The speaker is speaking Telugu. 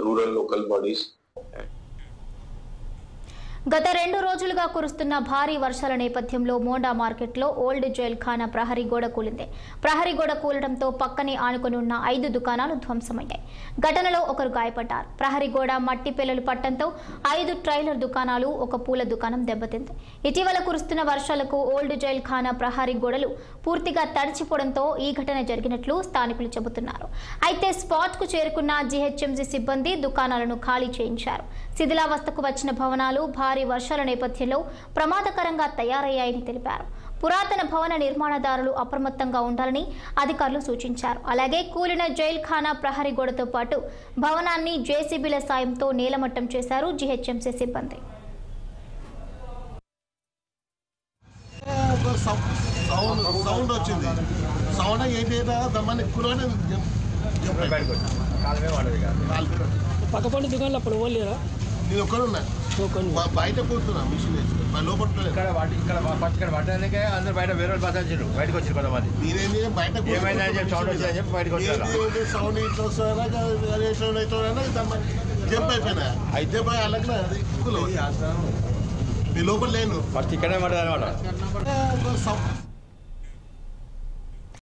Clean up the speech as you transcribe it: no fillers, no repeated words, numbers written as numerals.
rural local bodies. గత 2 రోజులుగా కురుస్తున్న భారీ వర్షాల నేపథ్యంలో మోండా మార్కెట్లో ఓల్డ్ జైల్ ఖానా ప్రహరీ గోడ కూలింది. ప్రహరీ గోడ కూలడంతో పక్కనే ఆనుకొని ఉన్న 5 దుకాణాలు ధ్వంసమయ్యాయి. ఘటనలో ఒకరు గాయపడ్డారు. ప్రహరీ గోడ మట్టి పెళ్లలు పట్టడంతో 5 ట్రైలర్ దుకాణాలు, ఒక పూల దుకాణం దెబ్బతింది. ఇటీవల కురుస్తున్న వర్షాలకు ఓల్డ్ జైల్ ఖానా ప్రహరీ గోడలు పూర్తిగా తడిచిపోవడంతో ఈ ఘటన జరిగినట్లు స్థానికులు చెబుతున్నారు. అయితే స్పాట్ కు చేరుకున్న జీహెచ్ఎంసీ సిబ్బంది దుకాణాలను ఖాళీ చేయించారు. శిథిలావస్థకు వచ్చిన భవనాలు భారీ వర్షాల నేపథ్యంలో ప్రమాదకరంగా తయారయ్యాయని తెలిపారు. పురాతన భవన నిర్మాణదారులు అప్రమత్తంగా ఉండాలని అధికారులు సూచించారు. అలాగే కూలిన జైల్ ఖానా ప్రహరీ గోడతో పాటు భవనాన్ని జేసీబీల సాయంతో నేలమట్టం చేశారు జీహెచ్ఎంసీ సిబ్బంది. పక్కపండి దుకాణంలో అప్పుడు పోలేరా? నేను ఒక్కడున్నా, బయట కూర్చున్నా మిషన్ ఇక్కడ పట్టడానికే అందరు బయట వేరే వాళ్ళు బసాల్చారు. బయటకు వచ్చారు కొంతమంది. నేనేంటి బయట ఏమైనా సౌండ్ వచ్చిందని చెప్పి బయటకు వచ్చారు. సౌండ్ ఇట్లా వస్తారా జంప్ అయిపోయినా అయితే అలాగే అది లోపల లేను. ఫస్ట్ ఇక్కడే పడ్డది అనమాట.